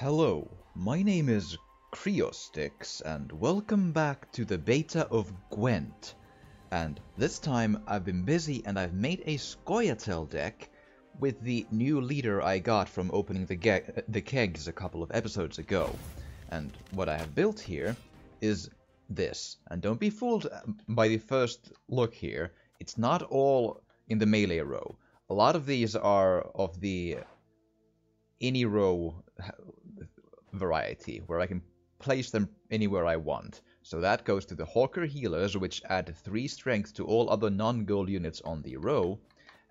Hello, my name is Creostix and welcome back to the beta of Gwent. And this time I've been busy and I've made a Scoia'tael deck with the new leader I got from opening the kegs a couple of episodes ago. And what I have built here is this. And don't be fooled by the first look here. It's not all in the melee row. A lot of these are of the any row variety, where I can place them anywhere I want. So that goes to the Hawker Healers, which add 3 strength to all other non-gold units on the row,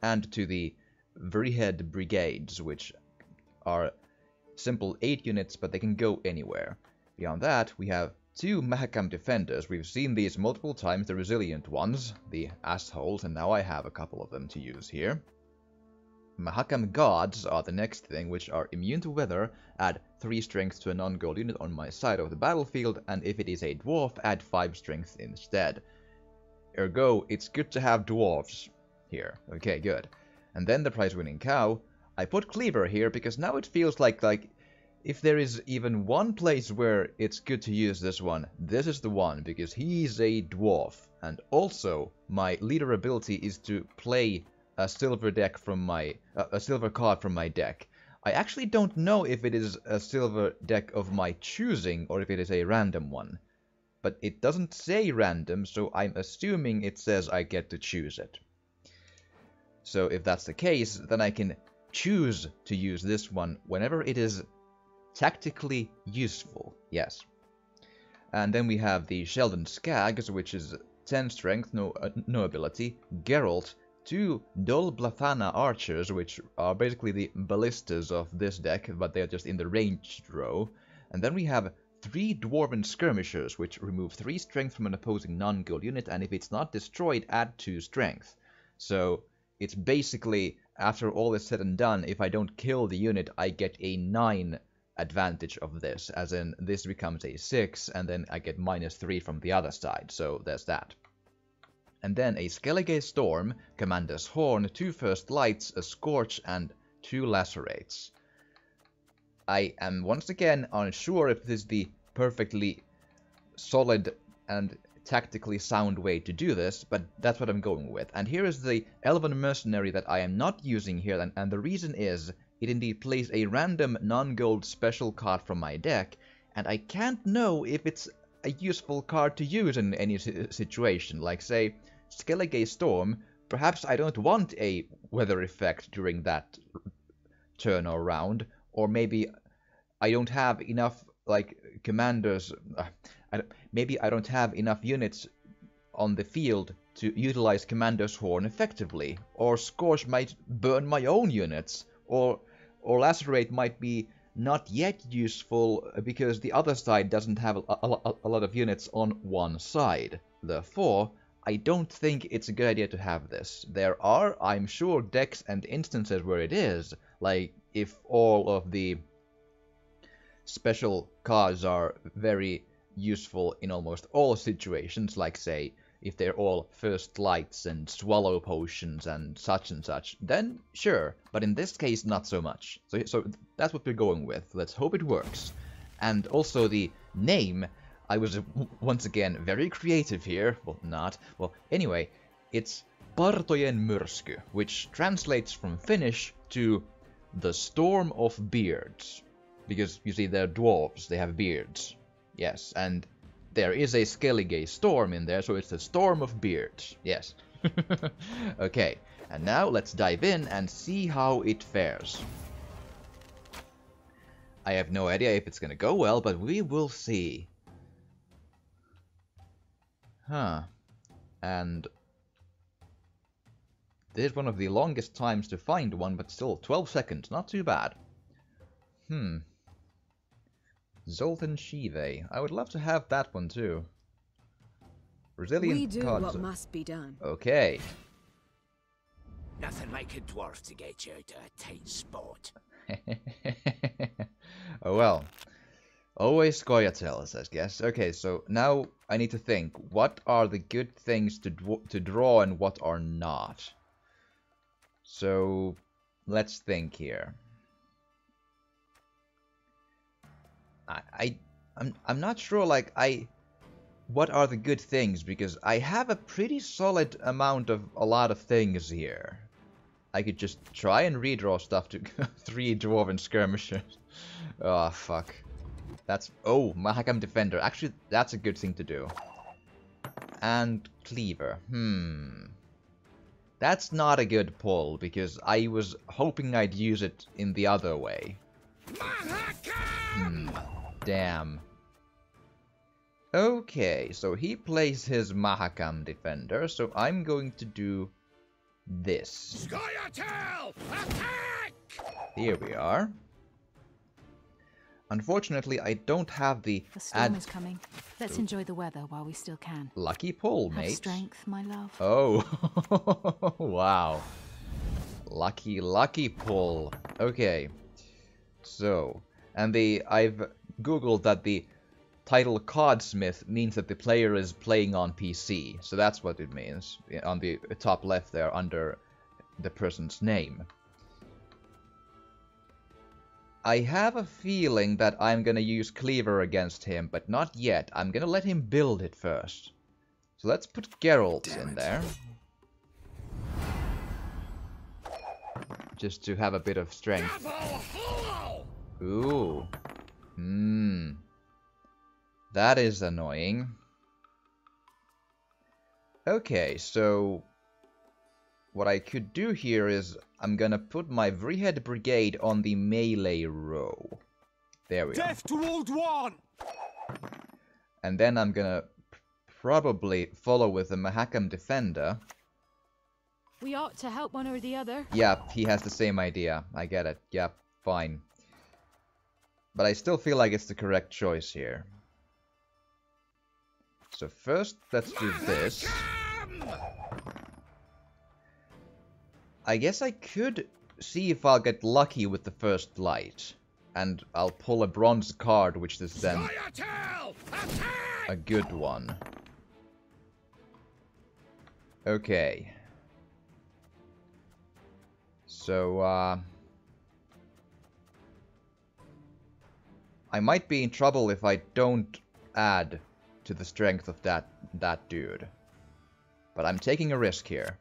and to the Vrihead Brigades, which are simple 8 units, but they can go anywhere. Beyond that, we have 2 Mahakam Defenders. We've seen these multiple times, the resilient ones, the assholes, and now I have a couple of them to use here. Mahakam Gods are the next thing, which are immune to weather, add 3 strength to a non-gold unit on my side of the battlefield, and if it is a dwarf, add 5 strength instead. Ergo, it's good to have dwarves here. Okay, good. And then the prize-winning cow. I put Cleaver here because now it feels like if there is even one place where it's good to use this one, this is the one, because he's a dwarf. And also, my leader ability is to play a silver deck from a silver card from my deck. I actually don't know if it is a silver deck of my choosing or if it is a random one. But it doesn't say random, so I'm assuming it says I get to choose it. So if that's the case, then I can choose to use this one whenever it is tactically useful. Yes. And then we have the Sheldon Skags, which is 10 strength, no ability. Geralt, 2 Dol Blathana archers, which are basically the ballistas of this deck, but they're just in the ranged row. And then we have 3 Dwarven skirmishers, which remove 3 strength from an opposing non-gold unit, and if it's not destroyed, add 2 strength. So it's basically, after all is said and done, if I don't kill the unit, I get a 9 advantage of this, as in this becomes a 6, and then I get -3 from the other side, so there's that. And then a Skellige Storm, Commander's Horn, 2 First Lights, a Scorch, and 2 Lacerates. I am once again unsure if this is the perfectly solid and tactically sound way to do this, but that's what I'm going with. And here is the Elven Mercenary that I am not using here, and the reason is, it indeed plays a random non-gold special card from my deck, and I can't know if it's a useful card to use in any situation, like say, Skellige Storm. Perhaps I don't want a weather effect during that turn or round, or maybe I don't have enough, commanders, maybe I don't have enough units on the field to utilize Commander's Horn effectively, or Scorch might burn my own units, or Lacerate might be not yet useful because the other side doesn't have a lot of units on one side. Therefore, I don't think it's a good idea to have this. There are, I'm sure, decks and instances where it is, like if all of the special cards are very useful in almost all situations, like say, if they're all First Lights and Swallow Potions and such, then sure, but in this case not so much. So that's what we're going with. Let's hope it works. And also the name, I was once again very creative here. Well, not. Well, anyway, it's Partojen Myrsky, which translates from Finnish to the Storm of Beards. Because, you see, they're dwarves, they have beards. Yes, and there is a Skellige Storm in there, so it's the Storm of Beards. Yes. Okay, and now let's dive in and see how it fares. I have no idea if it's gonna go well, but we will see. Huh. And this is one of the longest times to find one, but still, 12 seconds, not too bad. Zoltan Shive. I would love to have that one too. Resilient we do cards. what must be done. Okay. Nothing like a dwarf to get you out of a tight spot. Oh well. Always Scoia'tael, I guess. Okay, so now I need to think. What are the good things to draw and what are not? So, let's think here. I'm not sure, like, what are the good things, because I have a pretty solid amount of a lot of things here. I could just try and redraw stuff to 3 Dwarven Skirmishers. Oh, fuck. That's... Oh, Mahakam Defender. Actually, that's a good thing to do. And Cleaver. That's not a good pull, because I was hoping I'd use it in the other way. Damn. Okay, so he plays his Mahakam Defender, so I'm going to do this. Scoia'tael! Attack! Here we are. Unfortunately, I don't have the storm is coming. Let's enjoy the weather while we still can. Lucky pull, mate. Have strength, my love. Oh, wow. Lucky pull. Okay. So, and I've googled that the title Codsmith means that the player is playing on PC. So that's what it means. On the top left there, under the person's name. I have a feeling that I'm gonna use Cleaver against him, but not yet. I'm gonna let him build it first. So let's put Geralt in there. Just to have a bit of strength. Ooh. That is annoying. Okay, so what I could do here is I'm gonna put my Vreehead Brigade on the melee row. There we go. Death to Old One! And then I'm gonna probably follow with the Mahakam Defender. We ought to help one or the other. Yep, he has the same idea. I get it. Yep, fine. But I still feel like it's the correct choice here. So first, let's do this. I guess I could see if I'll get lucky with the first light. And I'll pull a bronze card, which is then a good one. Okay. So, I might be in trouble if I don't add to the strength of that dude. But I'm taking a risk here.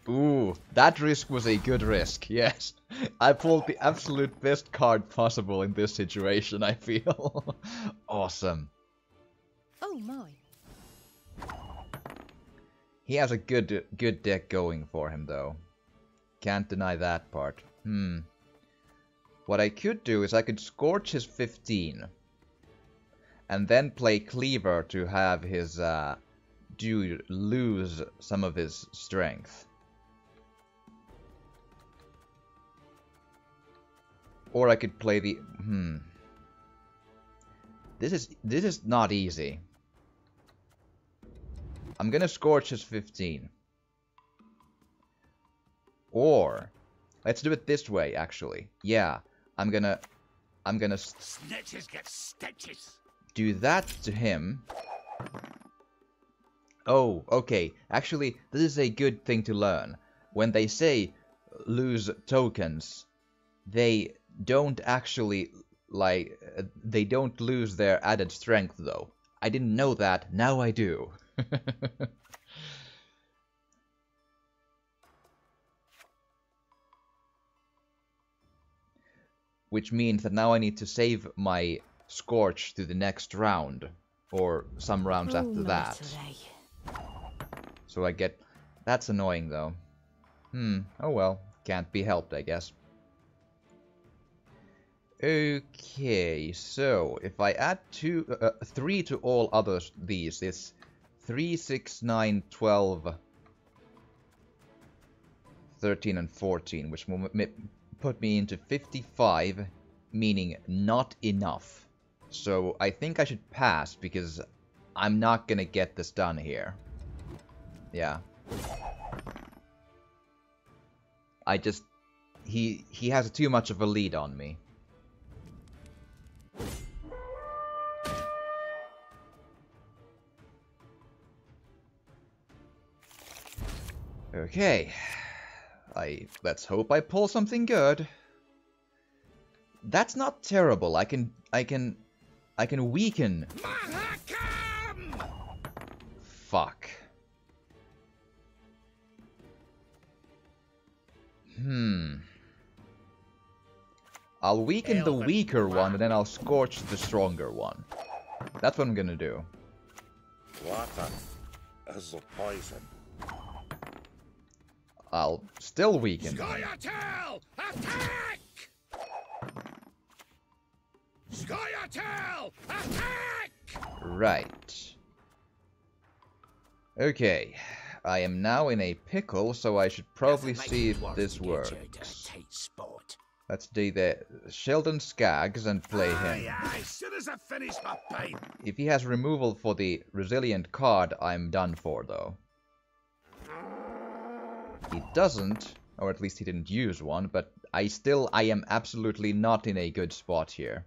Ooh, that risk was a good risk, yes. I pulled the absolute best card possible in this situation, I feel. Awesome. Oh my. He has a good deck going for him, though. Can't deny that part. What I could do is I could Scorch his 15. And then play Cleaver to have his dude lose some of his strength. Or I could play the... This is not easy. I'm gonna Scorch his 15. Or... Let's do it this way, actually. Yeah, I'm gonna Snitches get stitches. do that to him. Oh, okay. Actually, this is a good thing to learn. When they say lose tokens, they don't actually, like, they don't lose their added strength, though. I didn't know that, now I do. Which means that now I need to save my Scorch to the next round. Or some rounds after that. So I get... That's annoying, though. Oh well. Can't be helped, I guess. Okay, so if I add 3 to all others these, it's 3, 6, 9, 12, 13, and 14, which will put me into 55, meaning not enough. So I think I should pass, because I'm not gonna get this done here. Yeah. I just... He has too much of a lead on me. Okay. Let's hope I pull something good. That's not terrible. I can weaken. Mahakam! Fuck. I'll weaken the weaker one, and then I'll scorch the stronger one. That's what I'm gonna do. Water is the poison. I'll still weaken. Scoia'tael! Attack! Scoia'tael! Attack! Right. Okay. I am now in a pickle, so I should probably see if this works. Let's do the Sheldon Skaggs and play him. Aye, soon as I finish my pipe. If he has removal for the resilient card, I'm done for, though. He doesn't, or at least he didn't use one, but I am absolutely not in a good spot here.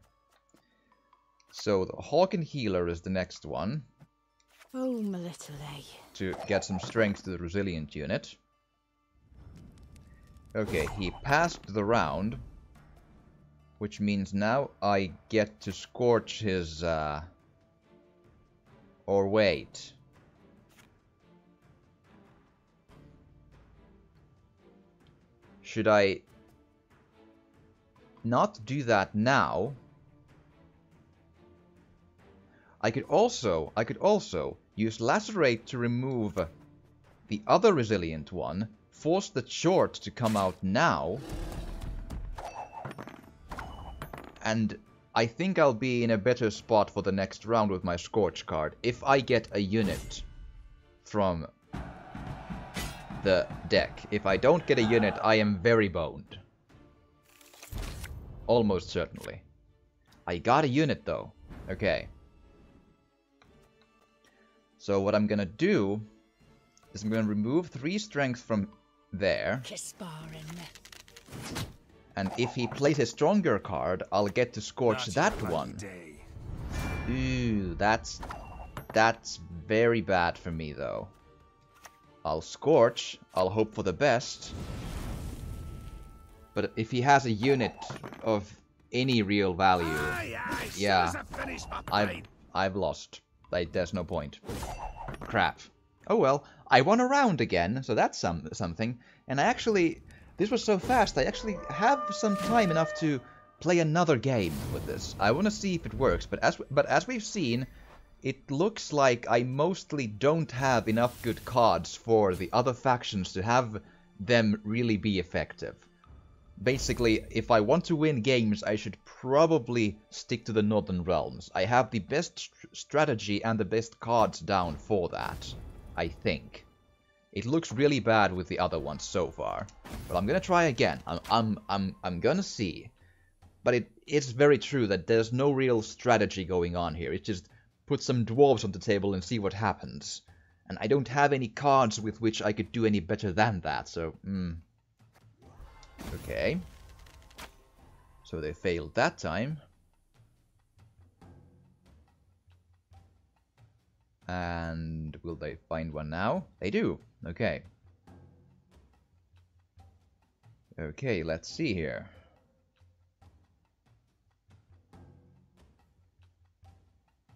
So the Hawk and Healer is the next one. Oh, my little A. To get some strength to the resilient unit. Okay, he passed the round. Which means now I get to scorch his, or wait. Should I not do that now? I could also use Lacerate to remove the other resilient one, force the short to come out now, and I think I'll be in a better spot for the next round with my Scorch card if I get a unit from the deck. If I don't get a unit, I am very boned. Almost certainly. I got a unit though. Okay. So what I'm gonna do is I'm gonna remove 3 strength from there. And if he plays a stronger card, I'll get to scorch that one. Ooh, that's very bad for me though. I'll scorch, I'll hope for the best. But if he has a unit of any real value, yeah, I've lost. Like, there's no point. Crap. Oh well, I won a round again, so that's something. And I actually, this was so fast, I actually have some time enough to play another game with this. I want to see if it works, but as we've seen, it looks like I mostly don't have enough good cards for the other factions to have them really be effective. Basically, if I want to win games, I should probably stick to the Northern Realms. I have the best strategy and the best cards down for that, I think. It looks really bad with the other ones so far, but I'm gonna try again. I'm gonna see. But it's very true that there's no real strategy going on here. It's just put some dwarves on the table and see what happens. And I don't have any cards with which I could do any better than that, so okay. So they failed that time. And will they find one now? They do. Okay. Okay, let's see here.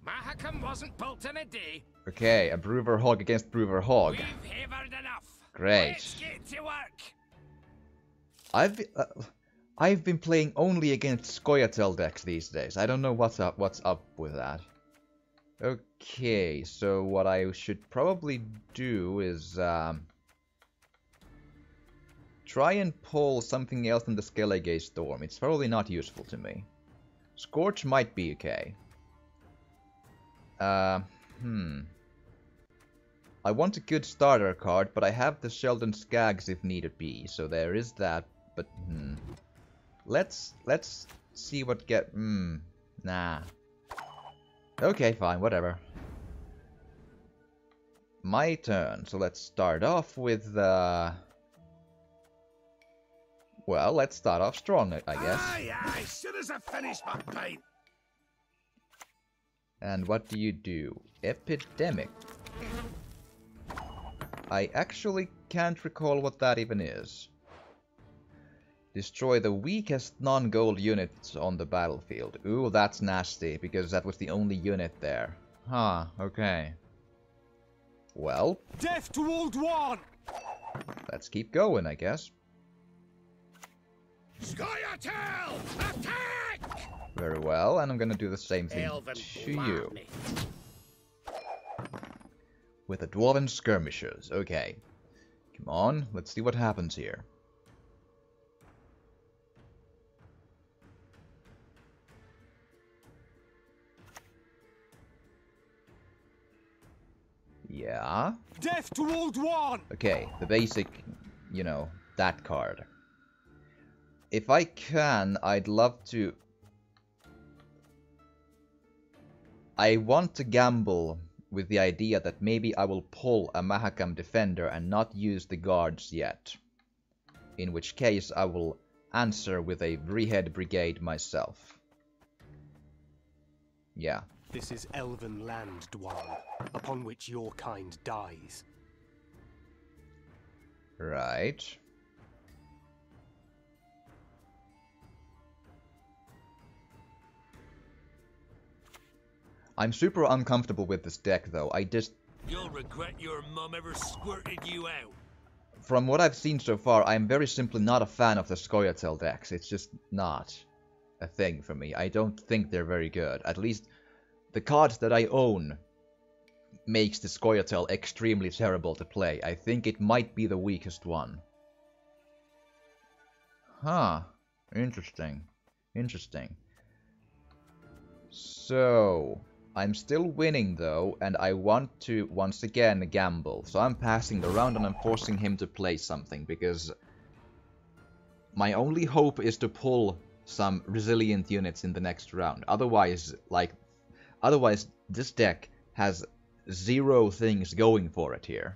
Mahakam wasn't built in a day. Okay, a Brewer Hog against Brewer Hog. We've havered enough. Great. Let's get to work. I've been playing only against Scoia'tael decks these days. I don't know what's up with that. Okay, so what I should probably do is try and pull something else than the Skellige Storm. It's probably not useful to me. Scorch might be okay. I want a good starter card, but I have the Sheldon Skaggs if needed be, so there is that, but let's see what nah. Okay, fine, whatever. My turn, so let's start off with well, let's start off strong, I guess. Aye, soon as I finish my pint. And what do you do? Epidemic. I actually can't recall what that even is. Destroy the weakest non-gold units on the battlefield. Ooh, that's nasty, because that was the only unit there. Huh, okay. Well, Death to Old One! let's keep going, I guess. Scoia'tael! Attack! Very well, and I'm gonna do the same thing Elven to you. blarney. With the Dwarven Skirmishers, okay. Come on, let's see what happens here. Yeah. Death to Old One! Okay, the basic, you know, that card. If I can, I'd love to... I want to gamble with the idea that maybe I will pull a Mahakam Defender and not use the guards yet. In which case I will answer with a Vreehead Brigade myself. Yeah. This is elven land, Dwan, upon which your kind dies. Right. I'm super uncomfortable with this deck though. You'll regret your mum ever squirted you out. From what I've seen so far, I'm very simply not a fan of the Scoia'tael decks. It's just not a thing for me. I don't think they're very good. At least the cards that I own makes the Scoia'tael extremely terrible to play. I think it might be the weakest one. Huh. Interesting. Interesting. So, I'm still winning though, and I want to once again gamble. So I'm passing the round and I'm forcing him to play something, because my only hope is to pull some resilient units in the next round. Otherwise, this deck has zero things going for it here.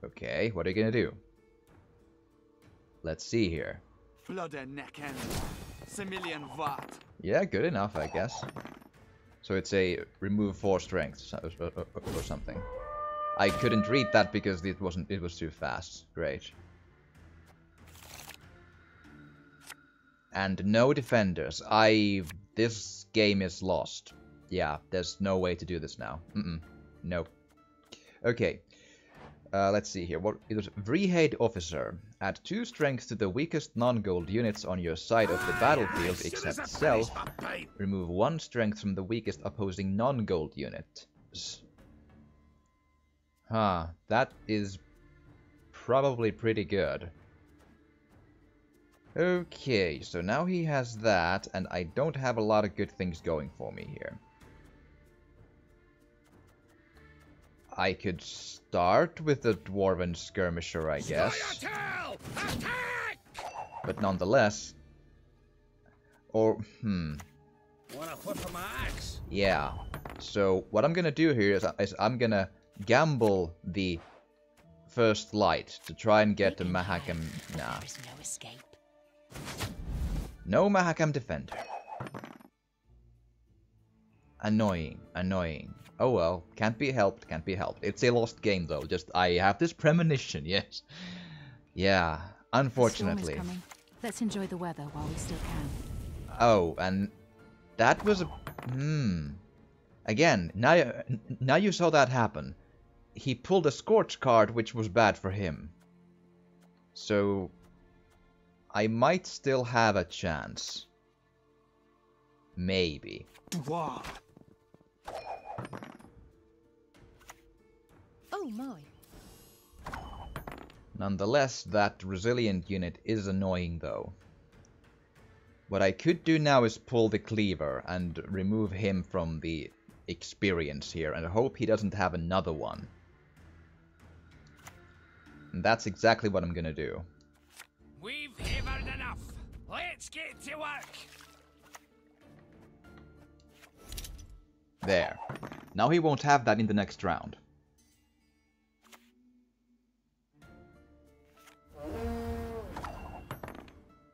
Okay, what are you gonna do? Let's see here. Flood and neck end. Similian Vat. Yeah, good enough, I guess. So it's a remove 4 strength or something. I couldn't read that because it was too fast. Great. And no defenders. This game is lost. Yeah, there's no way to do this now. Nope. Okay. Let's see here. It was Vreehead Officer. Add 2 strength to the weakest non-gold units on your side of the battlefield except self. Remove 1 strength from the weakest opposing non-gold unit. Huh, that is probably pretty good. Okay, so now he has that, and I don't have a lot of good things going for me here. I could start with the Dwarven Skirmisher, I guess. But nonetheless... Wanna whip my axe? Yeah. So what I'm gonna do here is I'm gonna gamble the first light to try and get the Mahakam... Nah. There's no escape. No Mahakam Defender. Annoying, annoying. Oh well, can't be helped, can't be helped. It's a lost game though, just I have this premonition, yes. Yeah, unfortunately. The storm is coming. Let's enjoy the weather while we still can. Oh, and that was a... Again, now you saw that happen. He pulled a Scorch card, which was bad for him. So... I might still have a chance. Maybe. Wow. Oh my. Nonetheless, that resilient unit is annoying though. What I could do now is pull the Cleaver and remove him from the experience here and hope he doesn't have another one. And that's exactly what I'm gonna do. We've hammered enough. Let's get to work. There. Now he won't have that in the next round.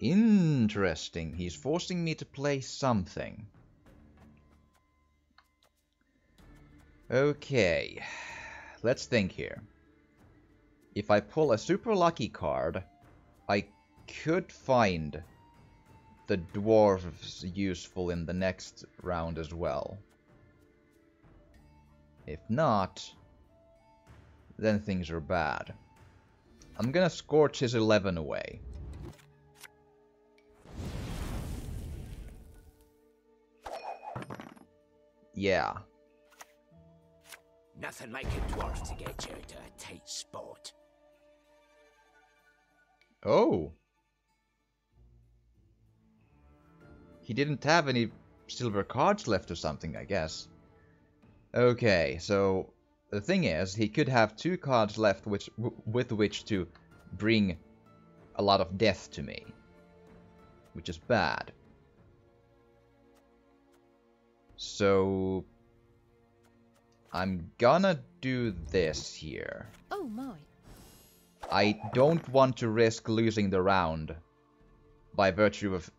Interesting. He's forcing me to play something. Okay, let's think here. If I pull a super lucky card, I could find the dwarves useful in the next round as well. If not, then things are bad. I'm gonna scorch his 11 away. Yeah. Nothing like a dwarf to get you out of a tight spot. Oh. He didn't have any silver cards left or something, I guess. Okay, so the thing is, he could have 2 cards left with which to bring a lot of death to me. Which is bad. So I'm gonna do this here. Oh my. I don't want to risk losing the round by virtue of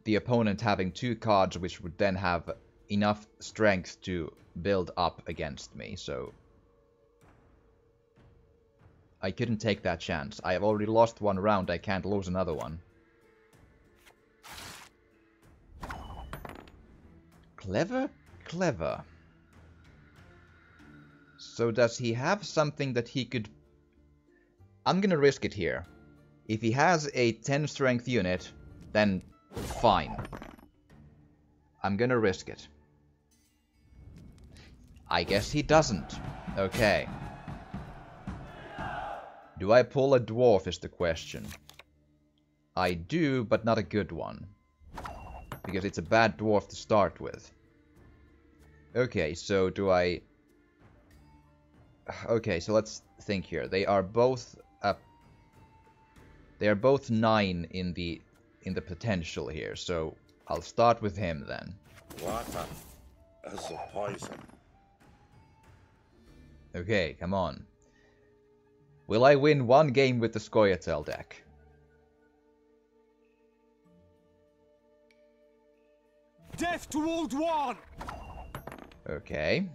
the opponent having 2 cards which would then have enough strength to build up against me, so I couldn't take that chance. I have already lost 1 round, I can't lose another one. Clever, clever. So does he have something that he could... I'm gonna risk it here. If he has a 10 strength unit, then fine. I'm gonna risk it. I guess he doesn't. Okay. Do I pull a dwarf is the question. I do, but not a good one. Because it's a bad dwarf to start with. Okay, so do I... Okay, so let's think here. They are both 9 in the potential here, so I'll start with him then. Water is a poison. Okay, come on. Will I win 1 game with the Scoia'tael deck? Death to Old One! Okay.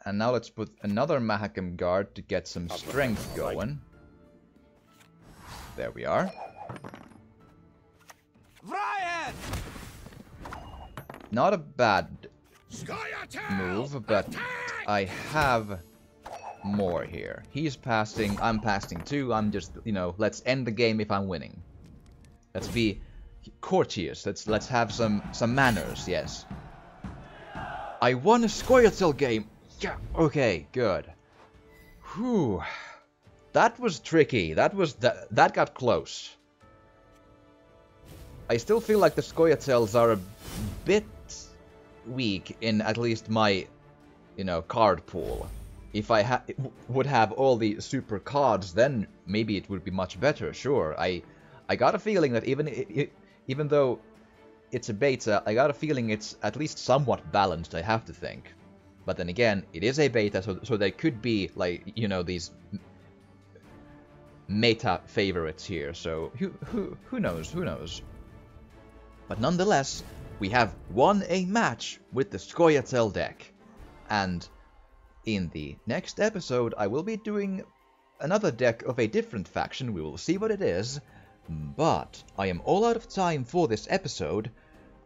And now let's put another Mahakam guard to get some strength going. There we are. Ryan! Not a bad Scoia'tael! move, but I have more here. He's passing, I'm passing too. I'm just, you know, let's end the game if I'm winning. Let's be courteous. Let's have some manners, yes. I won a Scoia'tael game. Yeah, okay, good. Whew. That was tricky. That got close. I still feel like the Scoia'taels are a bit weak in at least my, you know, card pool. If I would have all the super cards, then maybe it would be much better, sure. I got a feeling that even though it's a beta, I got a feeling it's at least somewhat balanced, I have to think. But then again, it is a beta, so there could be, like, you know, these meta favorites here, so who knows. But nonetheless, we have won a match with the Scoia'tael deck. And in the next episode, I will be doing another deck of a different faction. We will see what it is. But I am all out of time for this episode.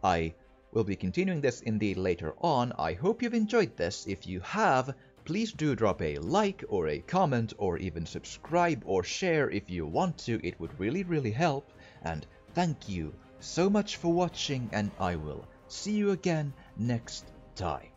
I will be continuing this indeed later on. I hope you've enjoyed this. If you have, please do drop a like or a comment or even subscribe or share if you want to. It would really help. And thank you so much for watching, and I will see you again next time.